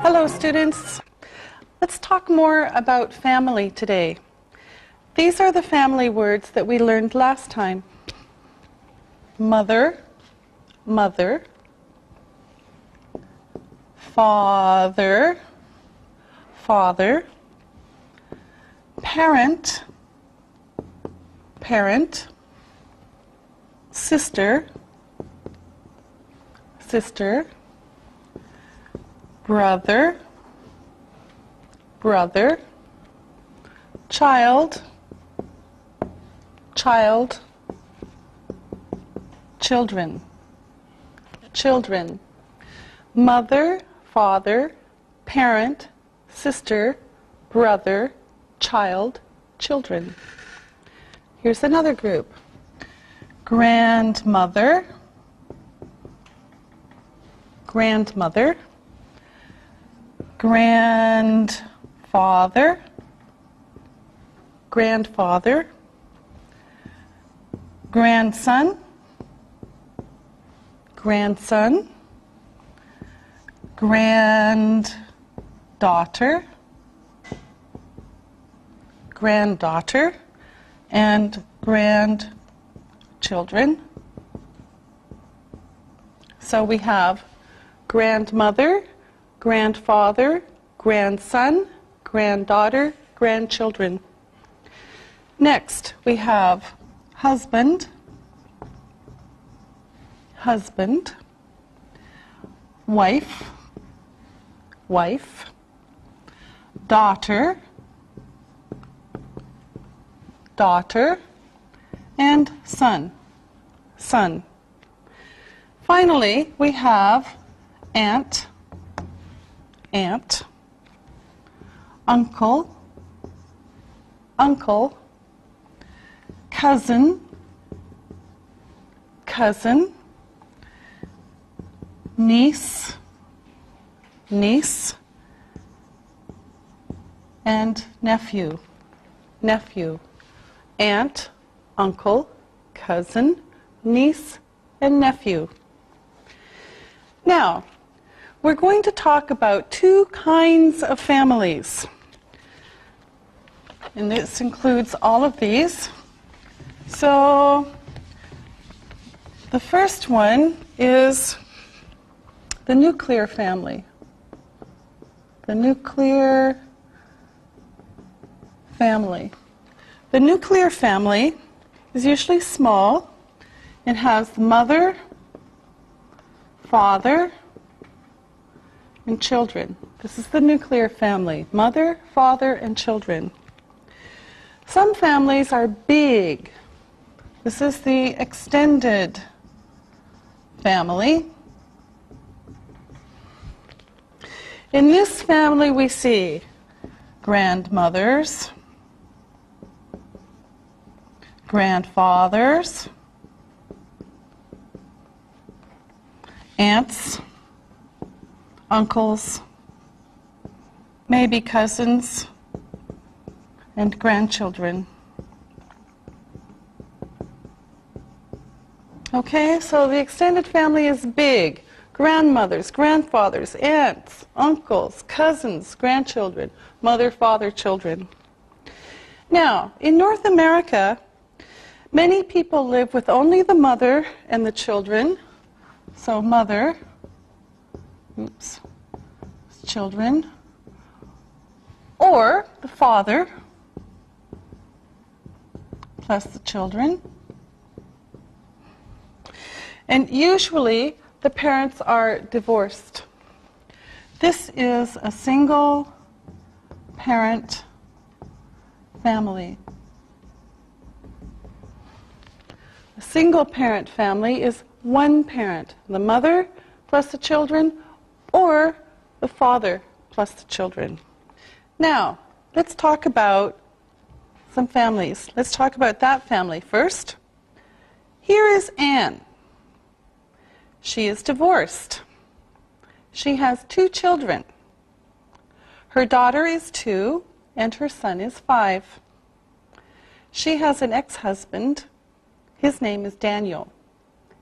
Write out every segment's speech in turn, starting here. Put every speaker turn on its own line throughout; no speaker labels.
Hello students. Let's talk more about family today. These are the family words that we learned last time. Mother, mother, father, father, parent, parent, sister, sister, brother, brother, child, child, children, children, mother, father, parent, sister, brother, child, children. Here's another group. Grandmother, grandmother, grandfather, grandfather, grandson, grandson, granddaughter, granddaughter, and grandchildren. So we have grandmother, grandfather, grandson, granddaughter, grandchildren. Next, we have husband, husband, wife, wife, daughter, daughter, and son, son. Finally, we have aunt, aunt, uncle, uncle, cousin, cousin, niece, niece, and nephew, nephew. Aunt, uncle, cousin, niece, and nephew. Now, we're going to talk about two kinds of families. And this includes all of these. So, the first one is the nuclear family. The nuclear family. The nuclear family is usually small. It has the mother, father, and children. This is the nuclear family. Mother, father, and children. Some families are big. This is the extended family. In this family we see grandmothers, grandfathers, aunts, uncles, maybe cousins, and grandchildren. Okay, so the extended family is big. Grandmothers, grandfathers, aunts, uncles, cousins, grandchildren, mother, father, children. Now, in North America, many people live with only the mother and the children. So mother, children, or the father plus the children. And usually the parents are divorced. This is a single parent family. A single parent family is one parent, the mother plus the children, or the father plus the children. Now, let's talk about some families. Let's talk about that family first. Here is Anne. She is divorced. She has 2 children. Her daughter is 2 and her son is 5. She has an ex-husband. His name is Daniel.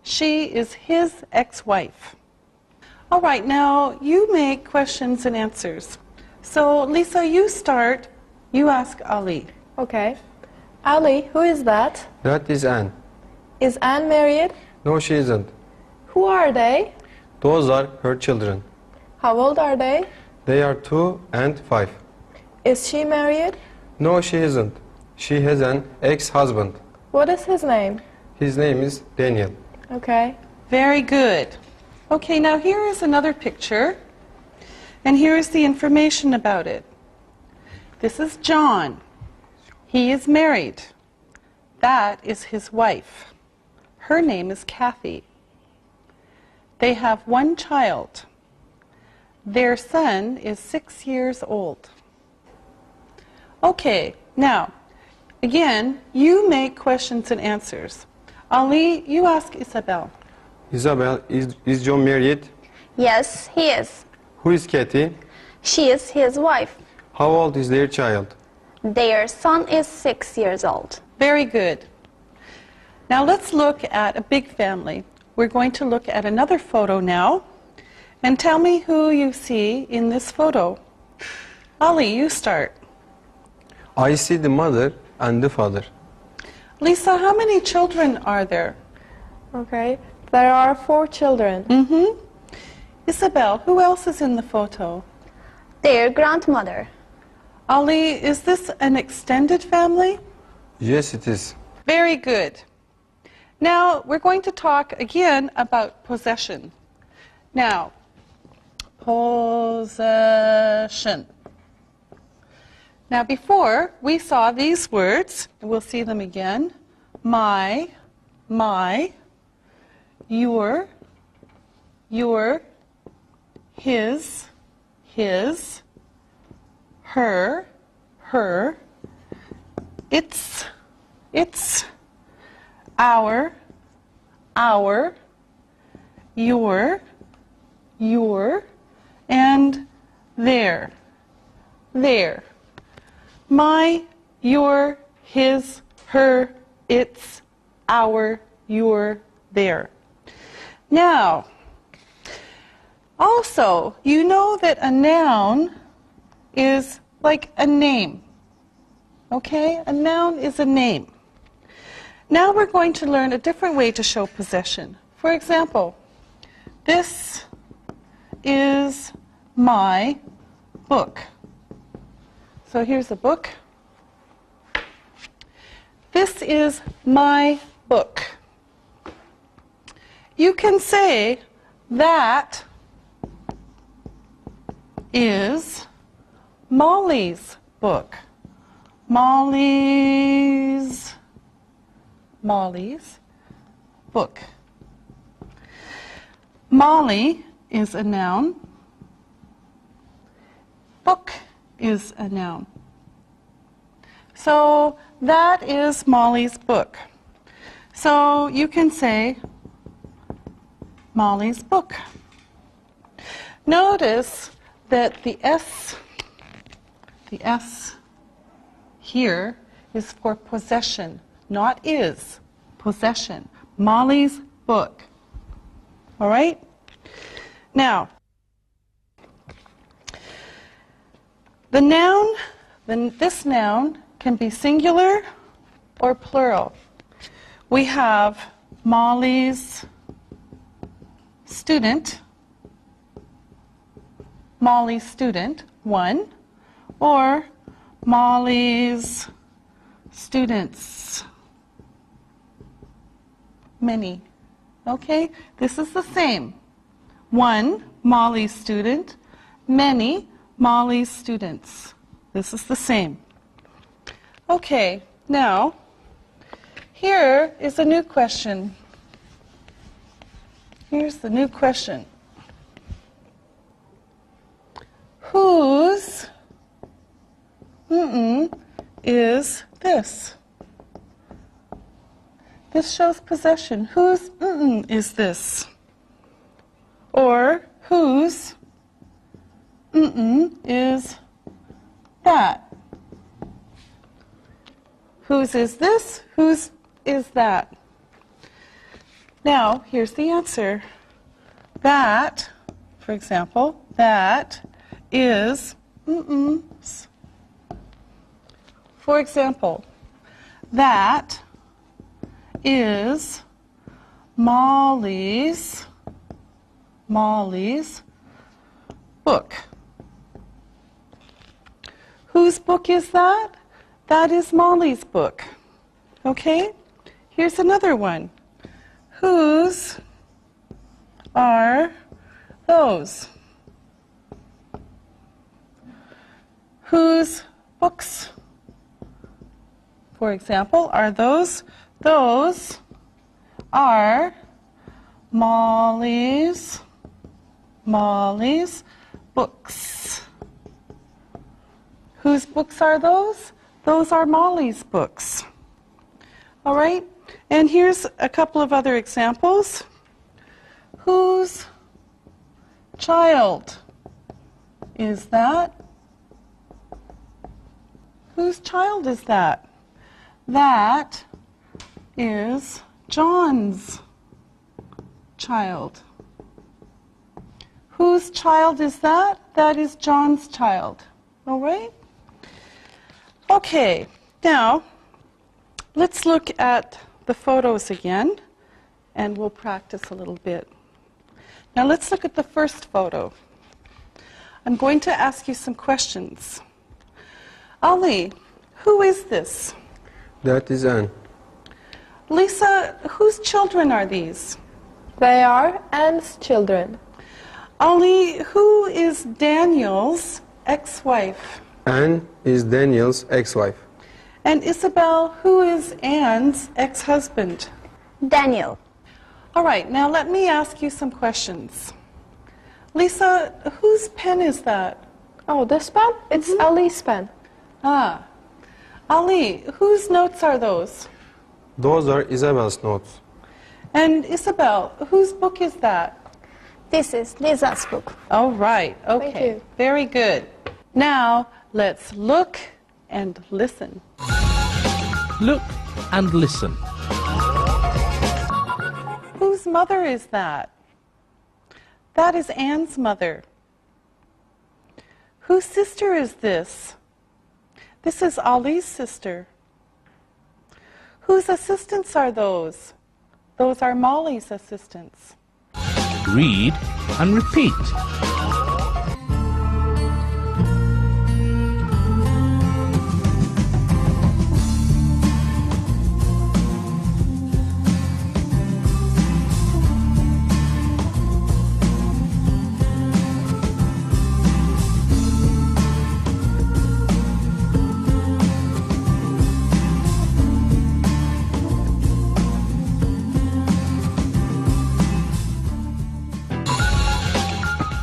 She is his ex-wife. All right, now you make questions and answers. So, Lisa, you start. You ask Ali.
Okay. Ali, who is that?
That is Anne.
Is Anne married?
No, she isn't.
Who are they?
Those are her children.
How old are they?
They are 2 and 5.
Is she married?
No, she isn't. She has an ex-husband.
What is his name?
His name is Daniel.
Okay.
Very good. Okay, now here is another picture, and here is the information about it. This is John. He is married. That is his wife. Her name is Kathy. They have one child. Their son is 6 years old. Okay, now, again, you make questions and answers. Ali, you ask Isabel.
Isabel, is John married?
Yes, he is.
Who is Kathy?
She is his wife.
How old is their child?
Their son is 6 years old.
Very good. Now let's look at a big family. We're going to look at another photo now. And tell me who you see in this photo. Ali, you start.
I see the mother and the father.
Lisa, how many children are there?
Okay. There are 4 children.
Mm-hmm. Isabel, who else is in the photo?
Their grandmother.
Ali, is this an extended family?
Yes, it is.
Very good. Now, we're going to talk again about possession. Now, possession. Now, before, we saw these words, and we'll see them again. My, your, his, her, its, our, your, and their. My, your, his, her, its, our, your, their. Now, also, you know that a noun is like a name. Okay? A noun is a name. Now we're going to learn a different way to show possession. For example, this is my book. So here's a book. This is my book. You can say that is Molly's book. Molly's book. Molly is a noun. Book is a noun. So that is Molly's book. So you can say Molly's book. Notice that the S here is for possession, not is. Possession. Molly's book. All right? Now, the noun, this noun can be singular or plural. We have Molly's student, one, or Molly's students, many. Okay? This is the same. One, Molly's student, many, Molly's students. This is the same. Okay, now, here is a new question. Here's the new question. Whose is this? This shows possession. Whose is this? Or whose is that? Whose is this? Whose is that? Now, here's the answer. That For example, that is For example, that is Molly's book. Whose book is that? That is Molly's book. Okay? Here's another one. Whose are those? Whose books, for example, are those? Those are Molly's books. Whose books are those? Those are Molly's books. All right? And here's a couple of other examples. Whose child is that? Whose child is that? That is John's child. Whose child is that? That is John's child. All right? Okay, now let's look at the photos again, and we'll practice a little bit. Now let's look at the first photo. I'm going to ask you some questions. Ali, who is this?
That is Anne.
Lisa, whose children are these?
They are Anne's children.
Ali, who is Daniel's ex-wife?
Anne is Daniel's ex-wife.
And Isabel, who is Anne's ex-husband?
Daniel.
All right, now let me ask you some questions. Lisa, whose pen is that?
Oh, this pen? It's Ali's pen.
Ah. Ali, whose notes are those?
Those are Isabel's notes.
And Isabel, whose book is that?
This is Lisa's book.
All right, okay.
Thank you.
Very good. Now, let's look and listen.
Look and listen.
Whose mother is that? That is Anne's mother. Whose sister is this? This is Ali's sister. Whose assistants are those? Those are Molly's assistants.
Read and repeat.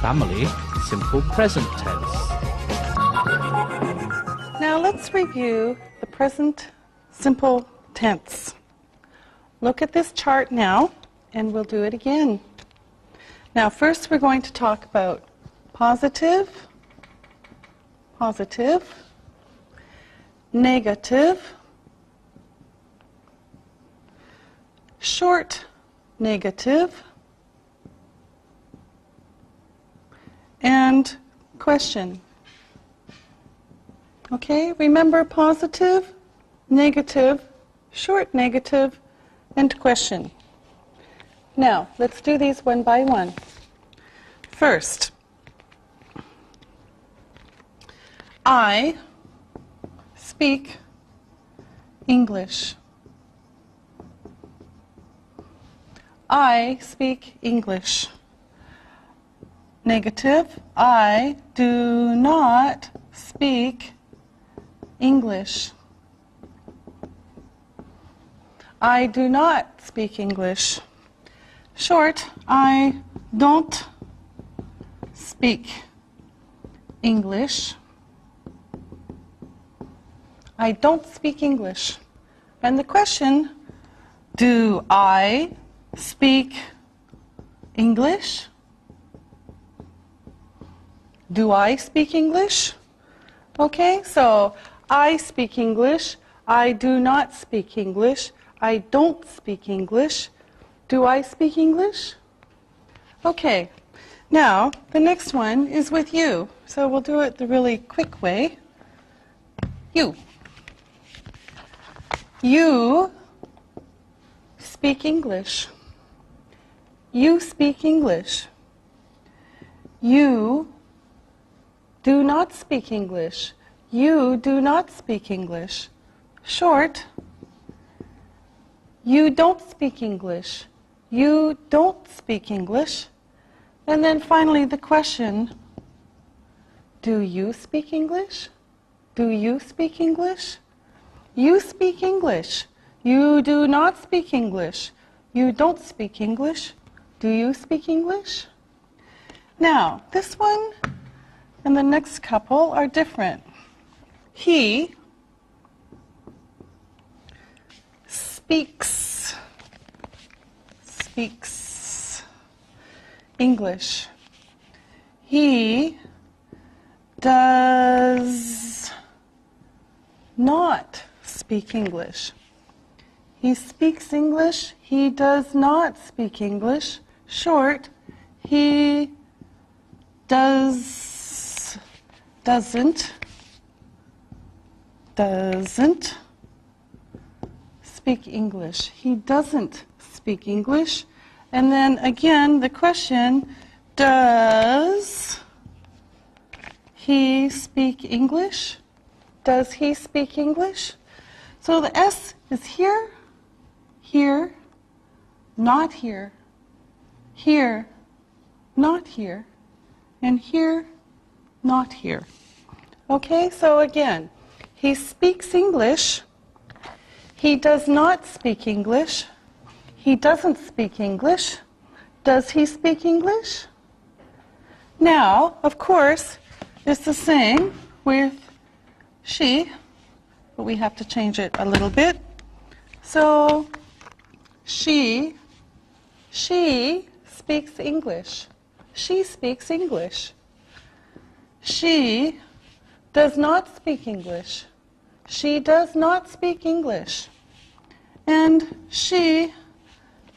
Family, simple present tense.
Now let's review the present simple tense. Look at this chart now, and we'll do it again. Now first we're going to talk about positive, negative, short negative, and question. Okay, remember positive, negative, short negative, and question. Now, let's do these one by one. First, I speak English. I speak English. Negative, I do not speak English. I do not speak English. Short, I don't speak English. I don't speak English. And the question, do I speak English? Do I speak English? Okay, so I speak English. I do not speak English. I don't speak English. Do I speak English? Okay, Now, the next one is with you. So we'll do it the really quick way. You. You speak English. You speak English. You do not speak English. You do not speak English. Short. You don't speak English. You don't speak English. And then finally the question, do you speak English? Do you speak English? You speak English. You do not speak English. You don't speak English. Do you speak English? Now, this one and the next couple are different. He speaks English. He does not speak English. He speaks English. He does not speak English. Short, he doesn't speak English. He doesn't speak English. And then again, the question, does he speak English? Does he speak English? So the S is here, here, not here, here, not here, and here, not here. Okay, so again, he speaks English. He does not speak English. He doesn't speak English. Does he speak English? Now, of course, it's the same with she, but we have to change it a little bit. So, she speaks English. She speaks English. She does not speak English. She does not speak English. And she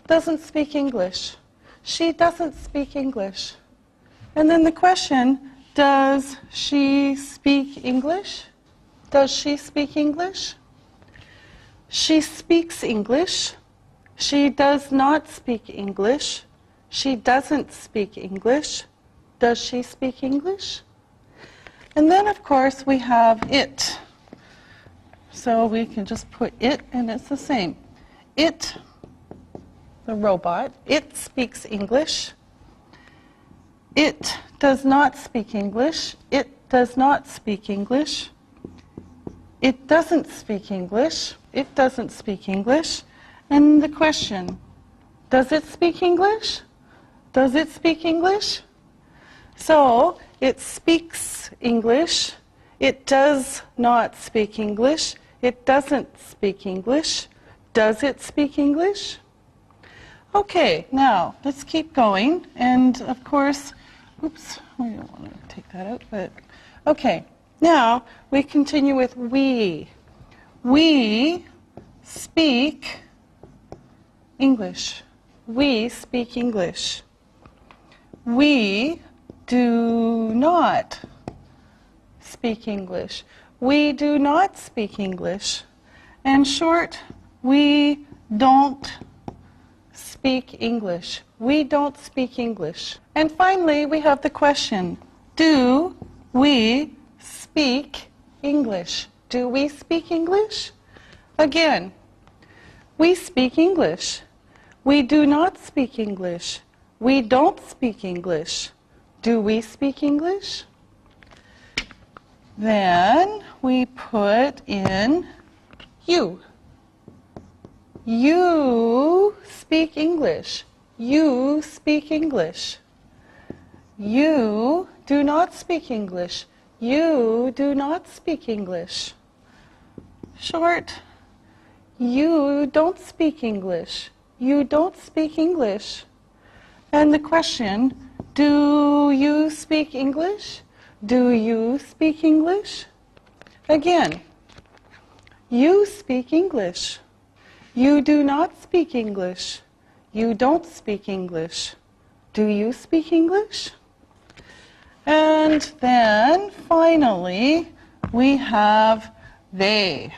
doesn't speak English. She doesn't speak English. And then the question, does she speak English? Does she speak English? She speaks English. She does not speak English. She doesn't speak English. Does she speak English? And then, of course, we have it. So we can just put it, and it's the same. It, the robot, it speaks English. It does not speak English. It does not speak English. It doesn't speak English. It doesn't speak English. And the question, does it speak English? Does it speak English? So, it speaks English. It does not speak English. It doesn't speak English. Does it speak English? Okay, now let's keep going. And of course, oops, I don't want to take that out, but okay. Now we continue with we. We speak English. We speak English. We do not speak English. We do not speak English. And short, we don't speak English. We don't speak English. And finally, we have the question, do we speak English? Do we speak English? Again, we speak English. We do not speak English. We don't speak English. Do we speak English? Then we put in you. You speak English. You speak English. You do not speak English. You do not speak English. Short, you don't speak English. You don't speak English. And the question, do you speak English? Do you speak English? Again, you speak English. You do not speak English. You don't speak English. Do you speak English? And then finally we have they.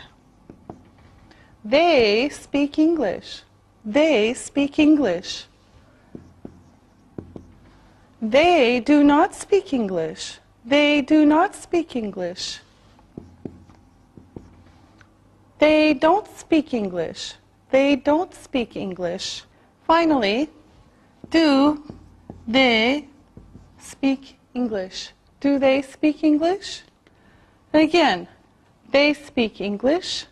They speak English. They speak English. They do not speak English. They do not speak English. They don't speak English. They don't speak English. Finally, do they speak English? Do they speak English? And again, they speak English.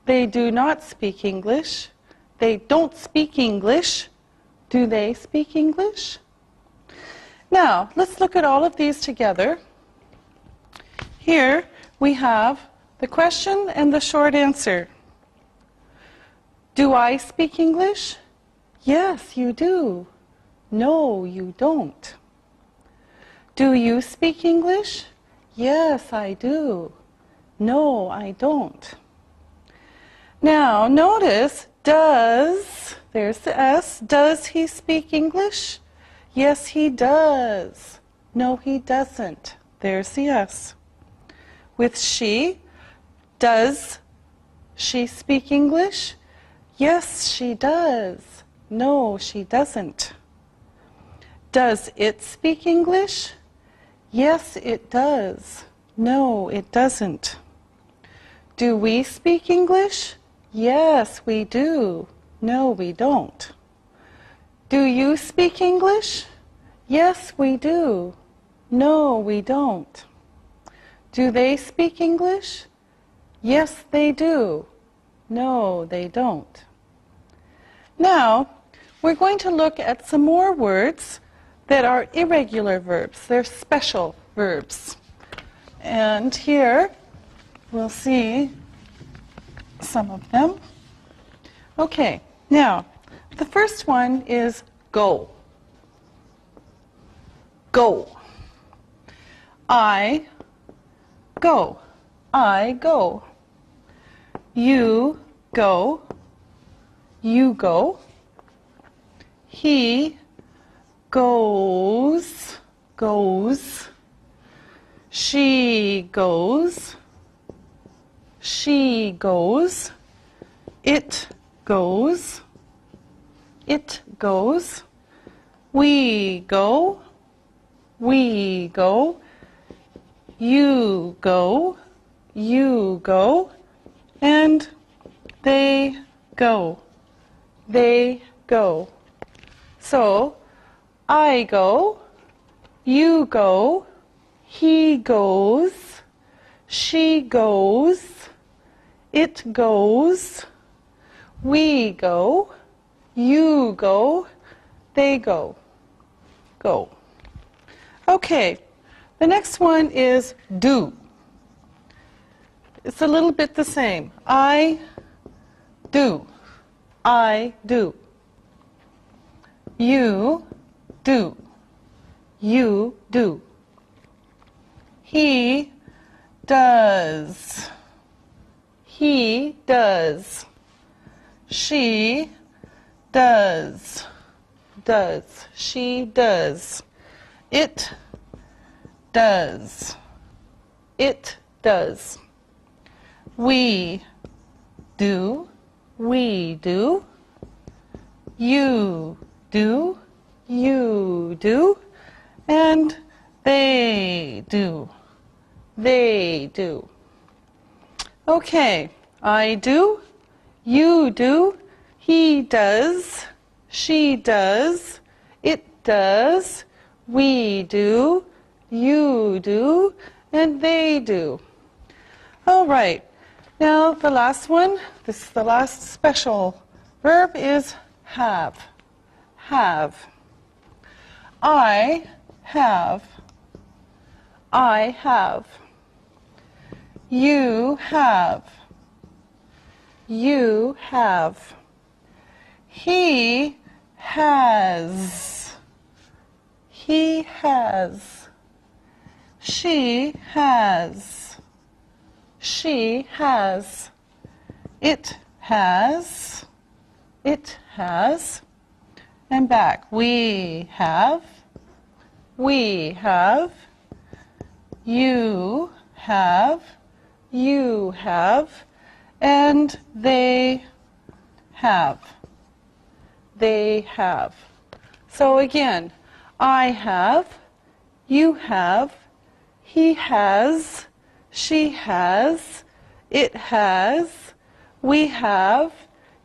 They do not speak English. They don't speak English. Do they speak English? Now, let's look at all of these together. Here we have the question and the short answer. Do I speak English? Yes, you do. No, you don't. Do you speak English? Yes, I do. No, I don't. Now, notice, does, there's the S, does he speak English? Yes, he does. No, he doesn't. There's the S. With she, does she speak English? Yes, she does. No, she doesn't. Does it speak English? Yes, it does. No, it doesn't. Do we speak English? Yes, we do. No, we don't. Do you speak English? Yes, we do. No, we don't. Do they speak English? Yes, they do. No, they don't. Now, we're going to look at some more words that are irregular verbs. They're special verbs. And here we'll see some of them. Okay, now, the first one is go. Go. I go. I go. You go. You go. He goes. Goes. She goes. She goes. It goes. It goes. We go. We go. You go. You go. And they go. They go. So, I go. You go. He goes. She goes. It goes. We go. You go. They go. Go. Okay. The next one is do. It's a little bit the same. I do. I do. You do. You do. He does. He does. She does. Does. She does. It does. It does. We do. We do. You do. You do. And they do. They do. Okay. I do. You do. He does. She does. It does. We do. You do. And they do. All right. Now the last one, this is the last special verb, is have. Have. I have. I have. You have. You have. He has. He has. She has. She has. It has. It has. And back. We have. We have. you have, and they have. They have. So again, I have, you have, he has, she has, it has, we have,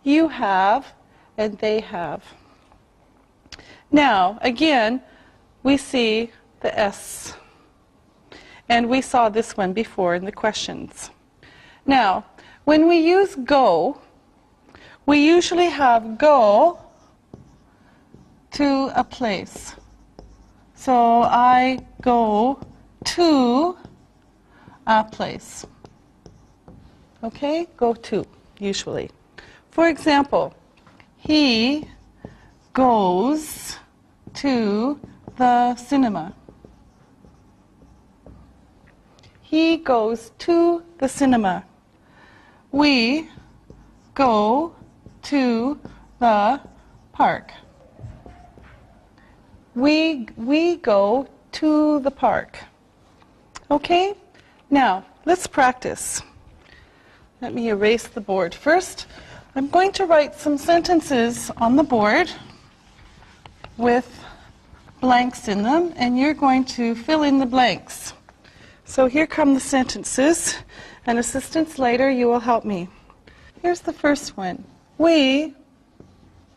you have, and they have. Now, again, we see the S. And we saw this one before in the questions. Now, when we use go, we usually have go to a place. So I go to a place. Okay? Go to, usually. For example, he goes to the cinema. He goes to the cinema. We go to the park. We go to the park. Okay? Now, let's practice. Let me erase the board. First, I'm going to write some sentences on the board with blanks in them, and you're going to fill in the blanks. So here come the sentences, and assistants later, you will help me. Here's the first one. We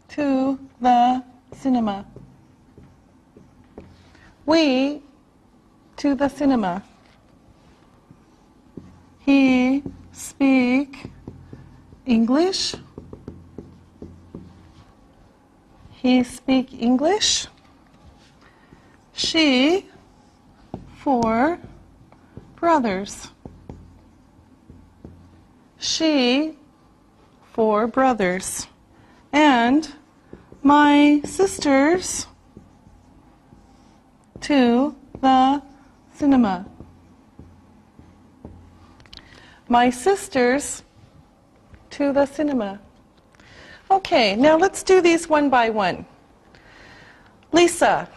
to the cinema. We to the cinema. He speak English. He speak English. She 4 brothers. She 4 brothers. And my sisters to the cinema. My sisters to the cinema. Okay, now let's do these one by one. Lisa.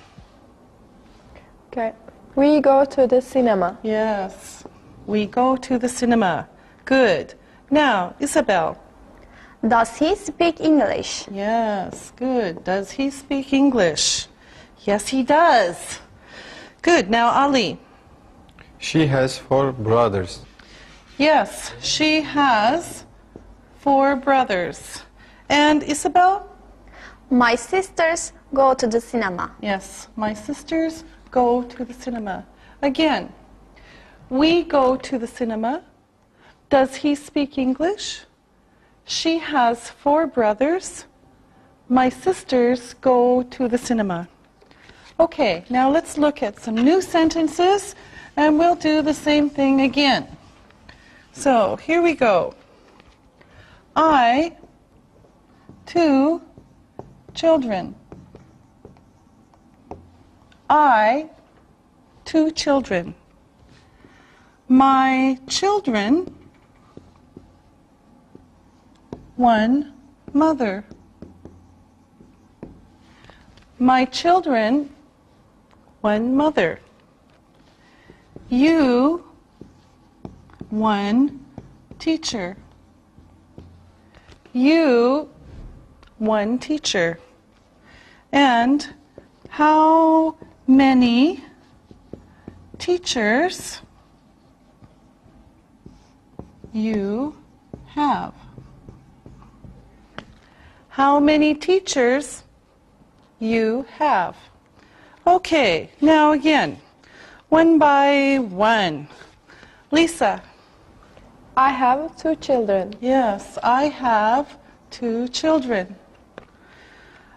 Okay. We go to the cinema.
Yes, we go to the cinema. Good. Now, Isabel.
Does he speak English?
Yes, good. Does he speak English? Yes, he does. Good. Now, Ali.
She has 4 brothers.
Yes, she has 4 brothers. And Isabel?
My sisters go to the cinema.
Yes, my sisters go to the cinema. Again, we go to the cinema. Does he speak English? She has 4 brothers. My sisters go to the cinema. Okay, now let's look at some new sentences, and we'll do the same thing again. So, here we go. I 2 children. I 2 children. My children 1 mother. My children 1 mother. You 1 teacher. You 1 teacher. And how many teachers you have? How many teachers you have? Okay, now again, one by one. Lisa.
I have 2 children.
Yes, I have 2 children.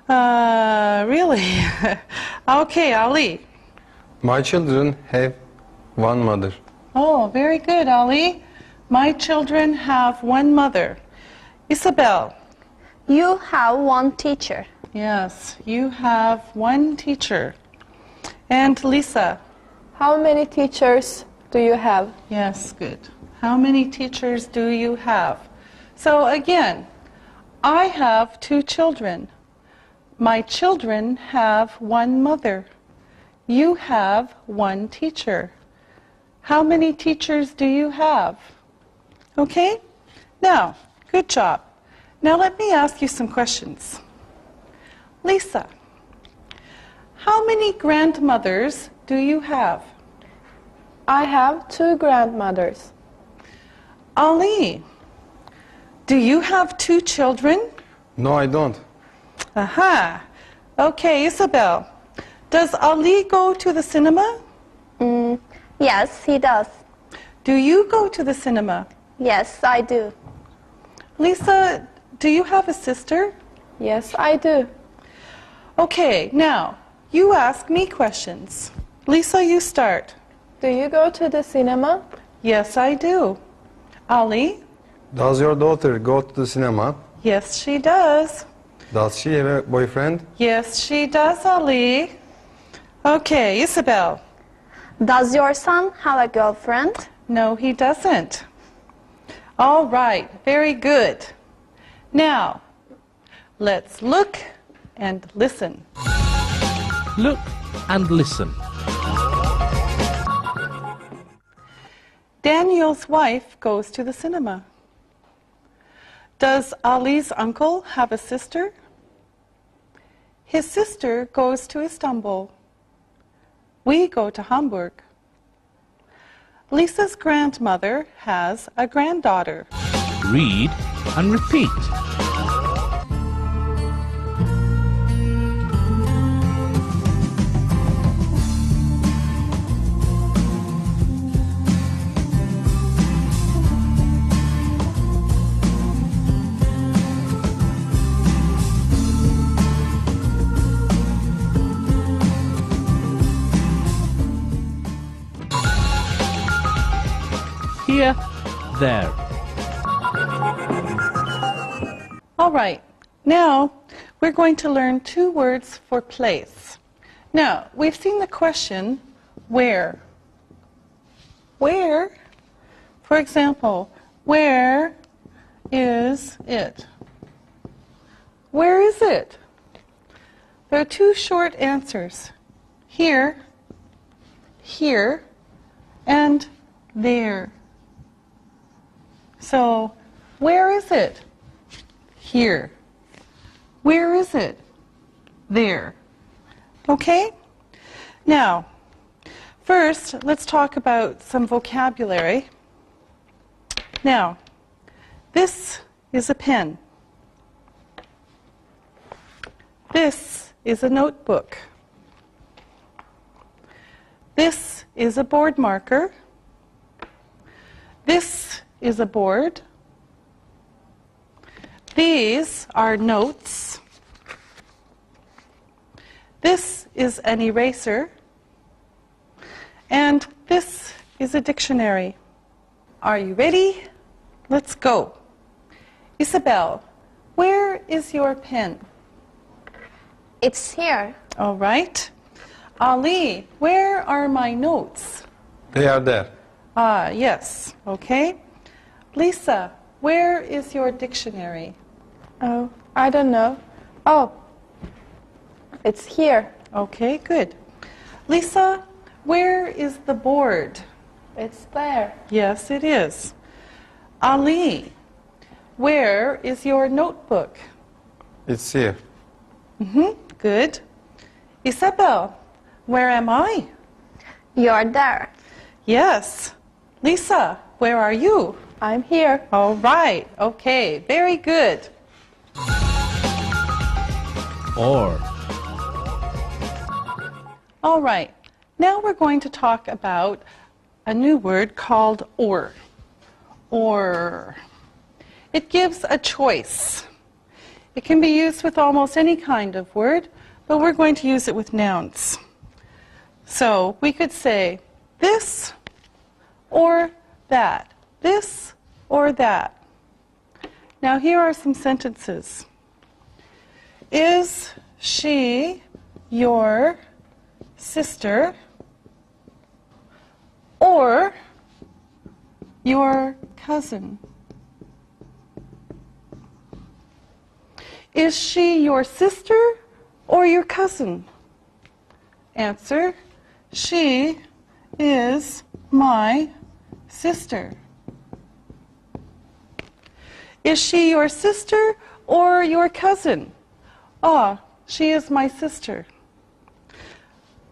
Really? Okay, Ali.
My children have 1 mother.
Oh, very good, Ali. My children have 1 mother. Isabel.
You have 1 teacher.
Yes, you have 1 teacher. And Lisa.
How many teachers do you have?
Yes, good. How many teachers do you have? So again, I have 2 children. My children have 1 mother. You have 1 teacher. How many teachers do you have? Okay? Now, good job. Now let me ask you some questions. Lisa, how many grandmothers do you have?
I have 2 grandmothers.
Ali, do you have 2 children?
No, I don't.
Aha. Okay, Isabel, does Ali go to the cinema?
Yes, he does.
Do you go to the cinema?
Yes, I do.
Lisa, do you have a sister?
Yes, I do.
Okay, now, you ask me questions. Lisa, you start.
Do you go to the cinema?
Yes, I do. Ali?
Does your daughter go to the cinema?
Yes, she does.
Does she have a boyfriend?
Yes, she does, Ali. Okay, Isabel.
Does your son have a girlfriend?
No, he doesn't. All right, very good. Now, let's look and listen.
Look and listen.
Daniel's wife goes to the cinema. Does Ali's uncle have a sister? His sister goes to Istanbul. We go to Hamburg. Lisa's grandmother has a granddaughter.
Read and repeat. Here, there.
All right, now we're going to learn 2 words for place. Now, we've seen the question, where? Where? For example, where is it? Where is it? There are 2 short answers. Here, here, and there. So, where is it? Here. Where is it? There. Okay? Now, first, let's talk about some vocabulary. Now, this is a pen. This is a notebook. This is a board marker. This is a board. These are notes. This is an eraser. And this is a dictionary. Are you ready? Let's go. Isabel, where is your pen?
It's here.
All right. Ali, where are my notes?
They are there.
Ah, yes. Okay. Lisa, where is your dictionary?
Oh, I don't know. Oh, it's here.
Okay, good. Lisa, where is the board?
It's there.
Yes, it is. Ali, where is your notebook?
It's here.
Good. Isabel, where am I?
You're there.
Yes. Lisa, where are you?
I'm here.
All right. Okay, very good.
Or.
All right. Now we're going to talk about a new word called or. Or. It gives a choice. It can be used with almost any kind of word, but we're going to use it with nouns. So we could say this or that. This or that. Now here are some sentences. Is she your sister or your cousin? Is she your sister or your cousin? Answer, she is my sister. Is she your sister or your cousin? Ah, she is my sister.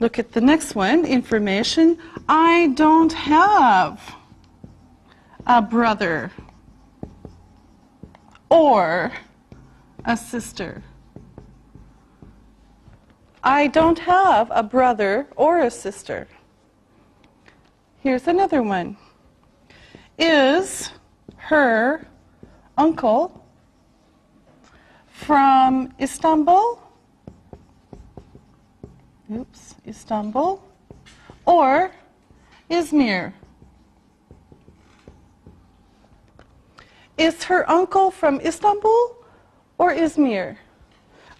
Look at the next one, information. I don't have a brother or a sister. I don't have a brother or a sister. Here's another one. Is her uncle from Istanbul? Oops, Istanbul. Or Izmir? Is her uncle from Istanbul or Izmir?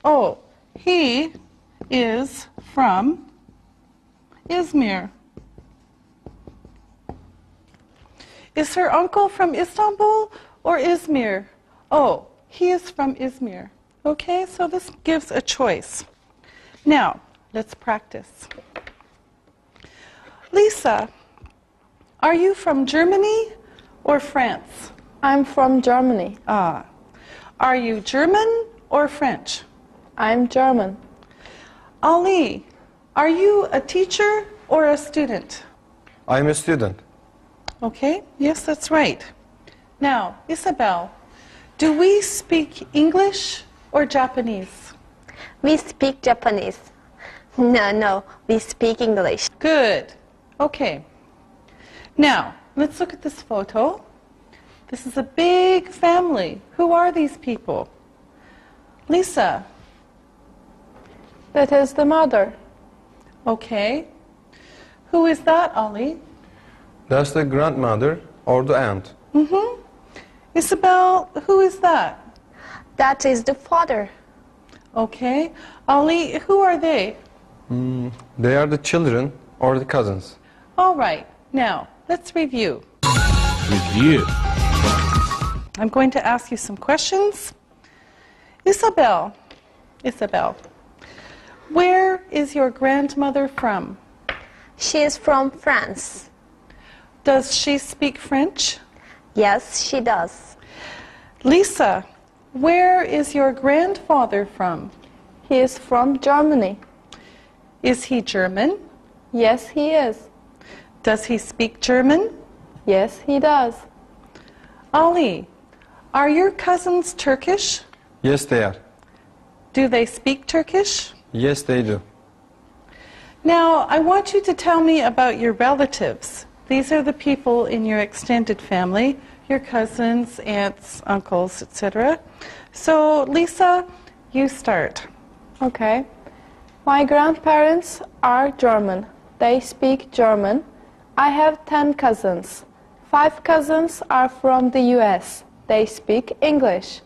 Oh, he is from Izmir. Is her uncle from Istanbul or Izmir? Oh, he is from Izmir. Okay, so this gives a choice. Now, let's practice. Lisa, are you from Germany or France?
I'm from Germany.
Ah. Are you German or French?
I'm German.
Ali, are you a teacher or a student?
I'm a student.
Okay, yes, that's right. Now, Isabel, do we speak English or Japanese?
We speak Japanese. No, we speak English.
Good. Okay. Now, let's look at this photo. This is a big family. Who are these people? Lisa.
That is the mother.
Okay. Who is that, Ali?
That's the grandmother or the aunt.
Mm-hmm. Isabel, who is that?
That is the father.
Okay. Ali, who are they?
They are the children or the cousins.
All right. Now, let's review.
Review.
I'm going to ask you some questions. Isabel, where is your grandmother from?
She is from France.
Does she speak French?
Yes, she does.
Lisa, where is your grandfather from?
He is from Germany.
Is he German?
Yes, he is.
Does he speak German?
Yes, he does.
Ali, are your cousins Turkish?
Yes, they are.
Do they speak Turkish?
Yes, they do.
Now, I want you to tell me about your relatives. These are the people in your extended family, your cousins, aunts, uncles, etc. So, Lisa, you start.
Okay. My grandparents are German. They speak German. I have 10 cousins. 5 cousins are from the US. They speak English.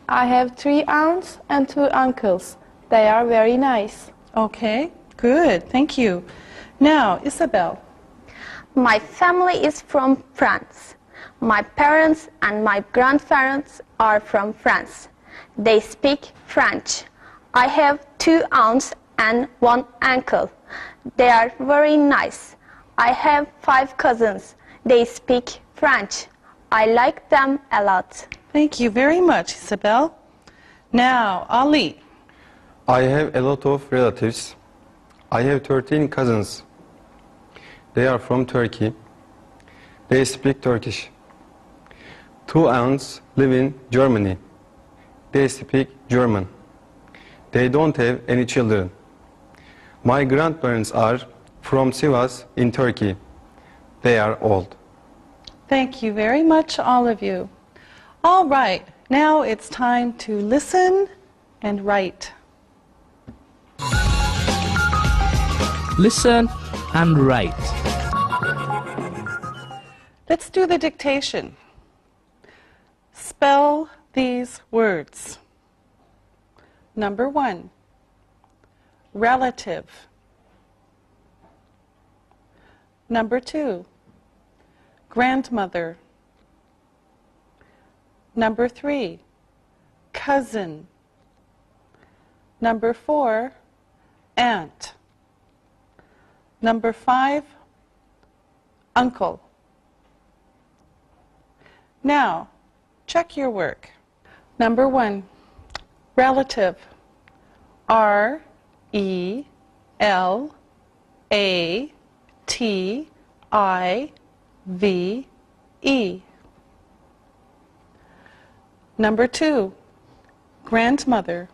I have 3 aunts and 2 uncles. They are very nice.
Okay, good, thank you. Now, Isabel.
My family is from France. My parents and my grandparents are from France. They speak French. I have 2 aunts and 1 uncle. They are very nice. I have 5 cousins. They speak French. I like them a lot.
Thank you very much, Isabel. Now, Ali.
I have a lot of relatives. I have 13 cousins. They are from Turkey. They speak Turkish. 2 aunts live in Germany. They speak German. They don't have any children. My grandparents are from Sivas in Turkey. They are old.
Thank you very much, all of you. All right, now it's time to listen and write.
Listen and write.
Let's do the dictation. Spell these words. Number 1, relative. Number 2, grandmother. Number 3, cousin. Number 4, aunt. Number 5, uncle. Now, check your work. Number 1, relative. R-E-L-A-T-I-V-E. Number 2, grandmother.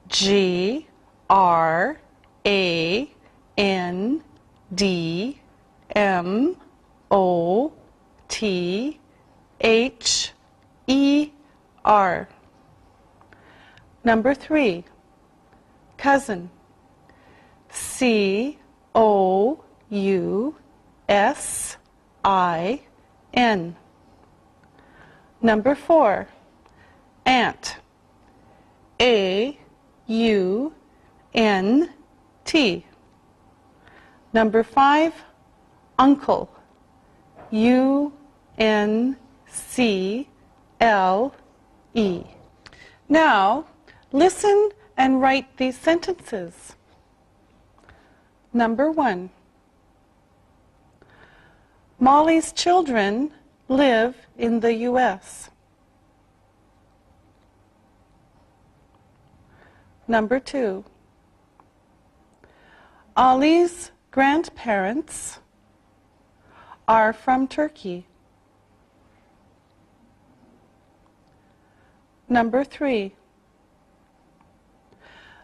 G-R-A-N-D-M-O-T-H-E-R. Number 3, cousin. C-O-U-S-I-N. Number 4, aunt. A-U-N-T. Number 5, uncle. U-N-C-L-E. Now, listen and write these sentences. Number 1, Molly's children live in the U.S. Number 2, Ali's grandparents are from Turkey. Number 3,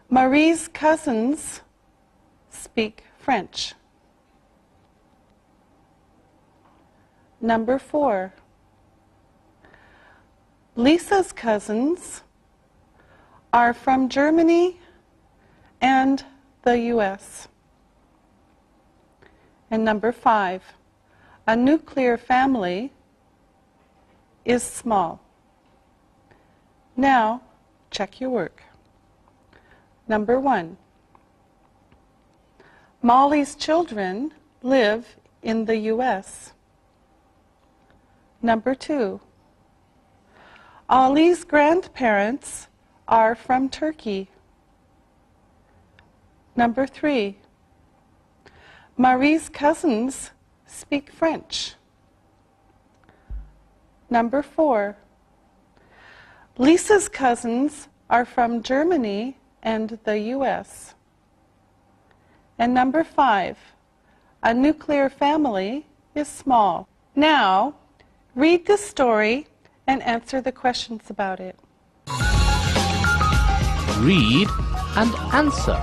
Marie's cousins speak French. Number 4, Lisa's cousins are from Germany and the U.S. And number 5, a nuclear family is small. Now, check your work. Number 1, Molly's children live in the U.S. Number 2, Ali's grandparents are from Turkey. Number 3, Marie's cousins speak French. Number 4, Lisa's cousins are from Germany and the U.S. And number 5, a nuclear family is small. Now, read the story and answer the questions about it.
Read and answer.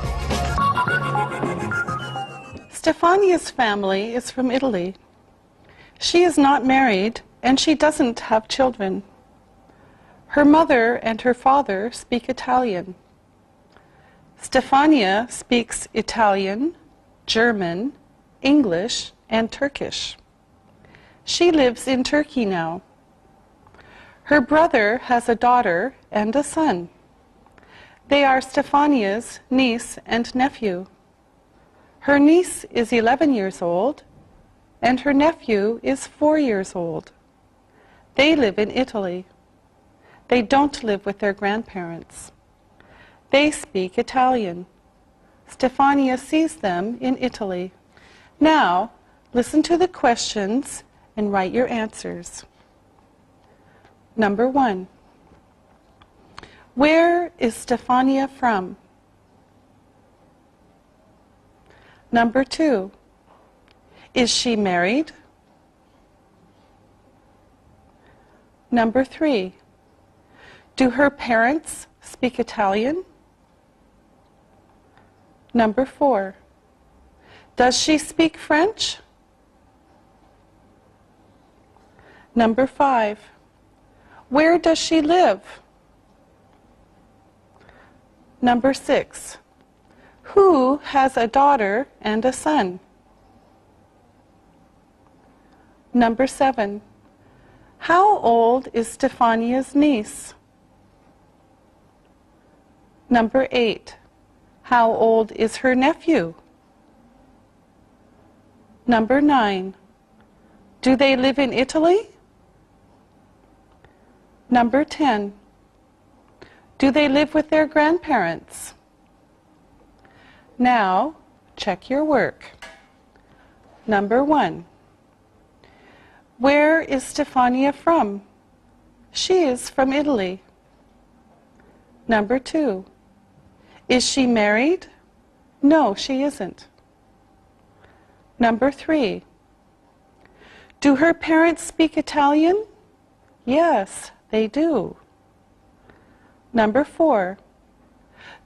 Stefania's family is from Italy. She is not married and she doesn't have children. Her mother and her father speak Italian. Stefania speaks Italian, German, English, and Turkish. She lives in Turkey now. Her brother has a daughter and a son. They are Stefania's niece and nephew. Her niece is 11 years old, and her nephew is 4 years old. They live in Italy. They don't live with their grandparents. They speak Italian. Stefania sees them in Italy. Now, listen to the questions and write your answers. Number 1, where is Stefania from? Number 2, is she married? Number 3, do her parents speak Italian? Number 4, does she speak French? Number 5, where does she live? Number 6, who has a daughter and a son? Number 7, how old is Stefania's niece? Number 8, how old is her nephew? Number 9, do they live in Italy? Number 10, do they live with their grandparents? Now, check your work. Number 1, Where is Stefania from? She is from Italy. Number 2. Is she married? No, she isn't. Number 3. Do her parents speak Italian? Yes, they do. Number 4.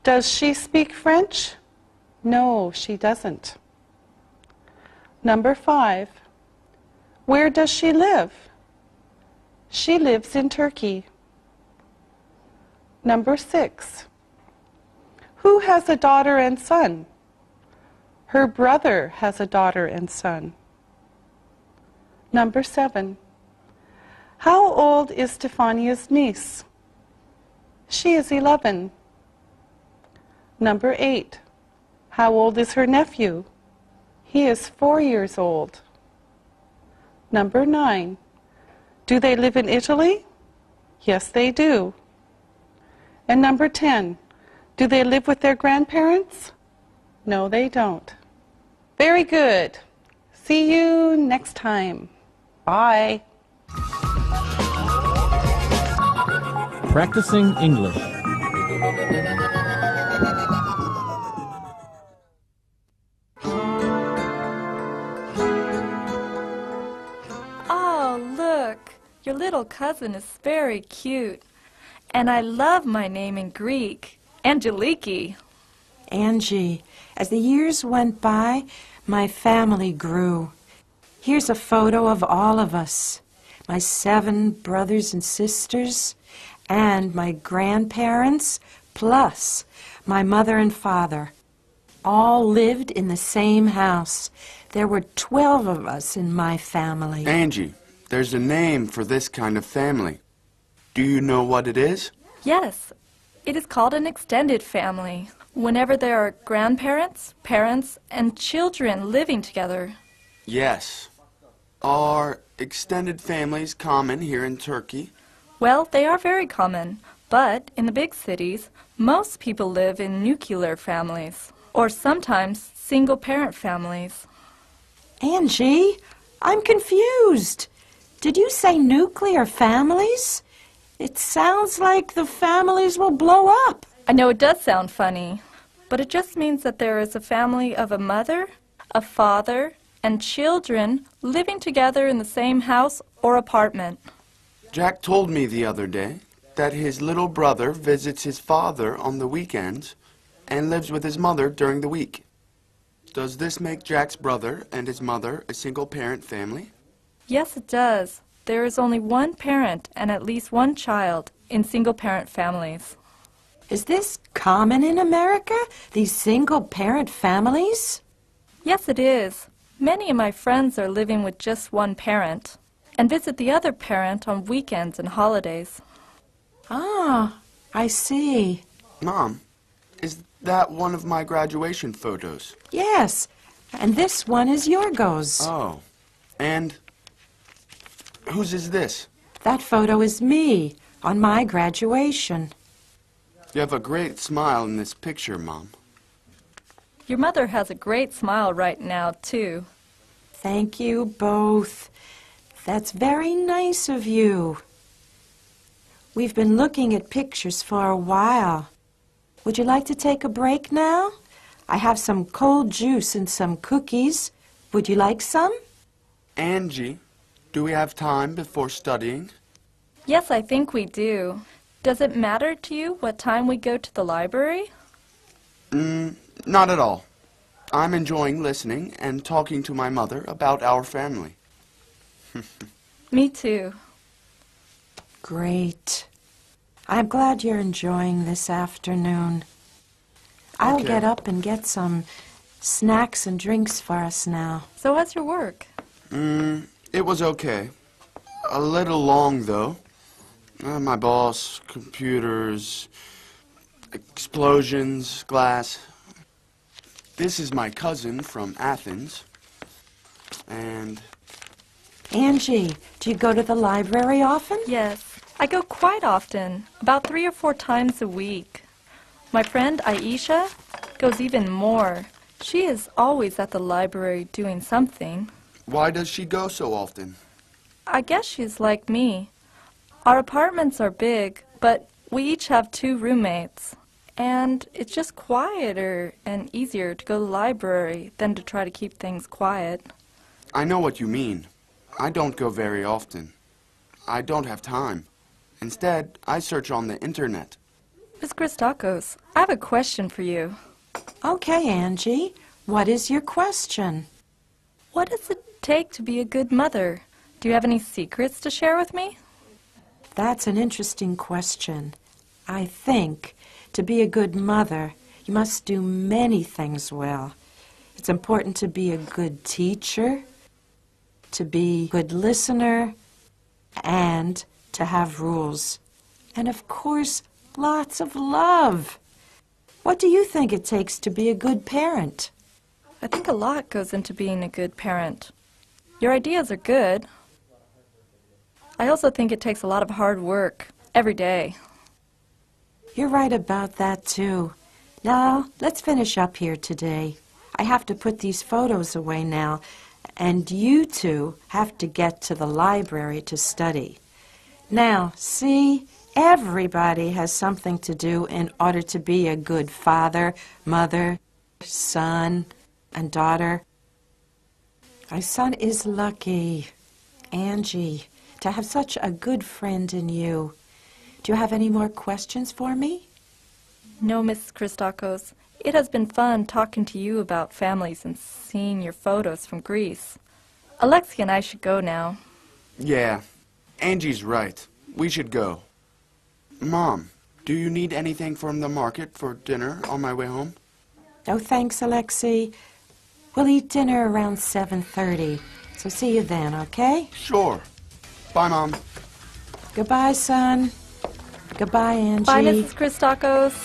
Does she speak French? No, she doesn't. Number 5. Where does she live? She lives in Turkey. Number 6. Who has a daughter and son? Her brother has a daughter and son. Number 7. How old is Stefania's niece? She is 11. Number 8. How old is her nephew? He is 4 years old. Number 9. Do they live in Italy? Yes, they do. And number 10. Do they live with their grandparents? No, they don't. Very good. See you next time. Bye.
Practicing English.
Oh, look, your little cousin is very cute. And I love my name in Greek, Angeliki.
Angie, as the years went by, my family grew. Here's a photo of all of us, my 7 brothers and sisters, and my grandparents, plus my mother and father. All lived in the same house. There were 12 of us in my family.
Angie, there's a name for this kind of family. Do you know what it is?
Yes, it is called an extended family. Whenever there are grandparents, parents, and children living together.
Yes. Are extended families common here in Turkey?
Well, they are very common, but in the big cities, most people live in nuclear families, or sometimes single-parent families.
Angie, I'm confused. Did you say nuclear families? It sounds like the families will blow up.
I know it does sound funny, but it just means that there is a family of a mother, a father, and children living together in the same house or apartment.
Jack told me the other day that his little brother visits his father on the weekends and lives with his mother during the week. Does this make Jack's brother and his mother a single-parent family?
Yes, it does. There is only one parent and at least one child in single-parent families.
Is this common in America, these single-parent families?
Yes, it is. Many of my friends are living with just one parent and visit the other parent on weekends and holidays.
Ah, I see.
Mom, is that one of my graduation photos?
Yes, and this one is Yorgo's.
Oh, and whose is this?
That photo is me on my graduation.
You have a great smile in this picture, Mom.
Your mother has a great smile right now, too.
Thank you both. That's very nice of you. We've been looking at pictures for a while. Would you like to take a break now? I have some cold juice and some cookies. Would you like some?
Angie, do we have time before studying?
Yes, I think we do. Does it matter to you what time we go to the library?
Not at all. I'm enjoying listening and talking to my mother about our family.
Me too.
Great. I'm glad you're enjoying this afternoon. I'll
Okay.
get up and get some snacks and drinks for us now.
So how's your work?
It was okay. A little long, though. My boss, computers, explosions, glass. This is my cousin from Athens. And
Angie, do you go to the library often?
Yes, I go quite often, about 3 or 4 times a week. My friend Aisha goes even more. She is always at the library doing something.
why does she go so often?
I guess she's like me. Our apartments are big, but we each have 2 roommates. And it's just quieter and easier to go to the library than to try to keep things quiet.
I know what you mean. I don't go very often. I don't have time. Instead, I search on the internet.
Miss Christakos, I have a question for you.
Okay, Angie. What is your question?
What does it take to be a good mother? Do you have any secrets to share with me?
That's an interesting question. I think to be a good mother, you must do many things well. It's important to be a good teacher, to be a good listener, and to have rules. And of course, lots of love. What do you think it takes to be a good parent?
I think a lot goes into being a good parent. Your ideas are good. I also think it takes a lot of hard work every day.
You're right about that, too. Now, let's finish up here today. I have to put these photos away now, and you two have to get to the library to study. Now, see, everybody has something to do in order to be a good father, mother, son, and daughter. My son is lucky, Angie, to have such a good friend in you. Do you have any more questions for me?
No, Mrs. Christakos. It has been fun talking to you about families and seeing your photos from Greece. Alexia and I should go now.
Yeah, Angie's right. We should go. Mom, do you need anything from the market for dinner on my way home?
No, thanks, Alexei. We'll eat dinner around 7:30, so see you then, okay?
Sure. Bye, Mom.
Goodbye, son. Goodbye, Angie.
Bye, Mrs. Christakos.